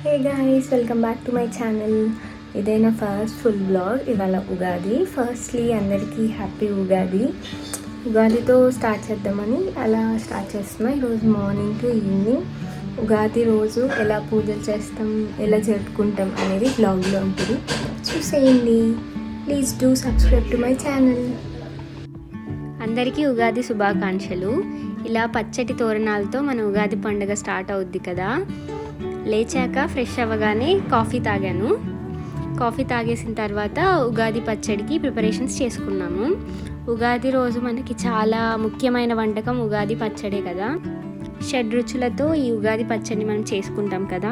Hey guys, welcome back to my channel. ఇదే నా first full blog. ఇవాళ Ugadi. Firstly అందరికీ హ్యాపీ ఉగాది. ఉగాదితో స్టార్ట్ చేద్దామని అలా స్టార్ట్ చేస్తున్నా. ఈరోజు మార్నింగ్ టు ఈవినింగ్ ఉగాది రోజు ఎలా పూజలు చేస్తాం, ఎలా జరుపుకుంటాం అనేది బ్లాగ్లో ఉంటుంది. చూసేయండి. Please do subscribe to my channel. అందరికీ ఉగాది శుభాకాంక్షలు. ఇలా పచ్చటి తోరణాలతో మన ఉగాది పండుగ స్టార్ట్ అవుద్ది కదా. లేచాక ఫ్రెష్ అవ్వగానే కాఫీ తాగాను. కాఫీ తాగేసిన తర్వాత ఉగాది పచ్చడికి ప్రిపరేషన్స్ చేసుకున్నాము. ఉగాది రోజు మనకి చాలా ముఖ్యమైన వంటకం ఉగాది పచ్చడే కదా. షడ్రుచులతో ఈ ఉగాది పచ్చడిని మనం చేసుకుంటాం కదా.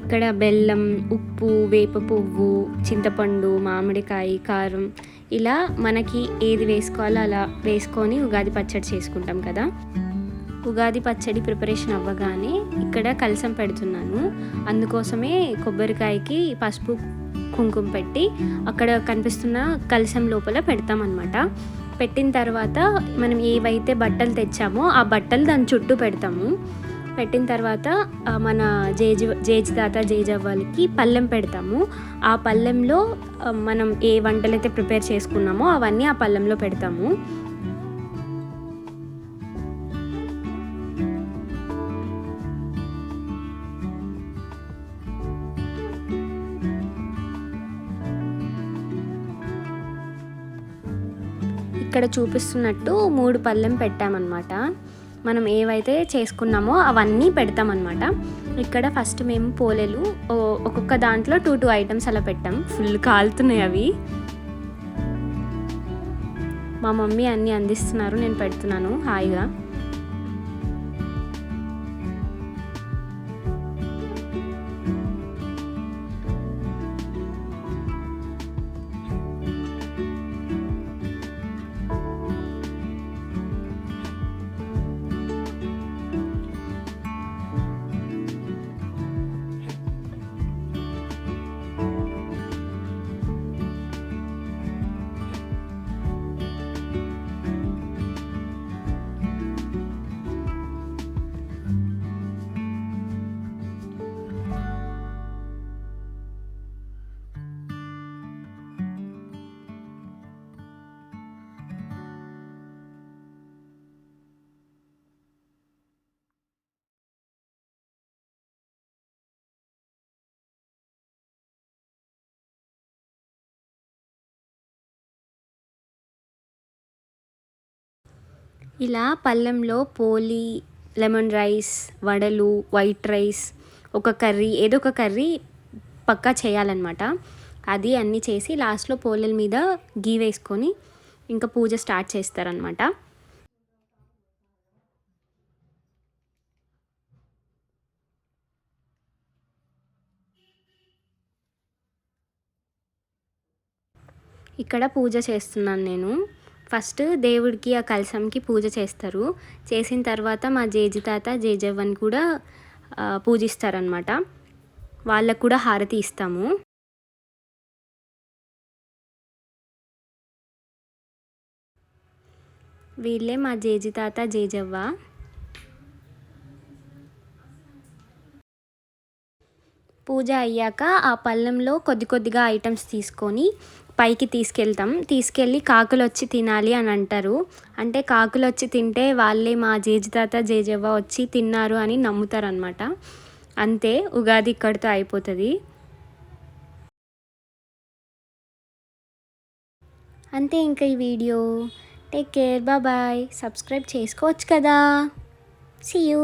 ఇక్కడ బెల్లం, ఉప్పు, వేప పువ్వు, చింతపండు, మామిడికాయ, కారం ఇలా మనకి ఏది వేసుకోవాలో అలా వేసుకొని ఉగాది పచ్చడి చేసుకుంటాం కదా. ఉగాది పచ్చడి ప్రిపరేషన్ అవ్వగానే ఇక్కడ కలసం పెడుతున్నాను. అందుకోసమే కొబ్బరికాయకి పసుపు కుంకుమ పెట్టి అక్కడ కనిపిస్తున్న కలసం లోపల పెడతామన్నమాట. పెట్టిన తర్వాత మనం ఏవైతే బట్టలు తెచ్చామో ఆ బట్టలు దాని చుట్టూ పెడతాము. పెట్టిన తర్వాత మన జేజితాత జేజవ్వాలకి పళ్ళెం పెడతాము. ఆ పళ్ళెంలో మనం ఏ వంటలైతే ప్రిపేర్ చేసుకున్నామో అవన్నీ ఆ పళ్ళెంలో పెడతాము. ఇక్కడ చూపిస్తున్నట్టు 3 పళ్ళెం పెట్టామన్నమాట. మనం ఏవైతే చేసుకున్నామో అవన్నీ పెడతామన్నమాట. ఇక్కడ ఫస్ట్ మేము పోలేలు ఒక్కొక్క దాంట్లో 2 ఐటమ్స్ అలా పెట్టాం. ఫుల్ కాలుతున్నాయి అవి. మా మమ్మీ అన్నీ అందిస్తున్నారు, నేను పెడుతున్నాను హాయిగా. ఇలా పళ్ళెంలో పోలి, లెమన్ రైస్, వడలు, వైట్ రైస్, ఒక కర్రీ, ఏదో ఒక కర్రీ పక్కా చేయాలన్నమాట. అది అన్నీ చేసి లాస్ట్లో పోలెల మీద గీ వేసుకొని ఇంకా పూజ స్టార్ట్ చేస్తారనమాట. ఇక్కడ పూజ చేస్తున్నాను నేను. ఫస్ట్ దేవుడికి ఆ కలశంకి పూజ చేస్తారు. చేసిన తర్వాత మా జేజి తాత జేజవ్వని కూడా పూజిస్తారనమాట. వాళ్ళకు కూడా హారతి ఇస్తాము. వీళ్ళే మా జేజి తాత జేజవ్వ. పూజ అయ్యాక ఆ పళ్ళెంలో కొద్ది కొద్దిగా ఐటమ్స్ తీసుకొని పైకి తీసుకెళ్ళి కాకులు వచ్చి తినాలి అని అంటారు. అంటే కాకులు వచ్చి తింటే వాళ్ళే మా జేజితాత జేజవ్వ వచ్చి తిన్నారు అని నమ్ముతారనమాట. అంతే, ఉగాది ఇక్కడితో అయిపోతుంది. అంతే ఇంకా ఈ video. Take care, bye. Subscribe చేసుకోవచ్చు కదా. See you.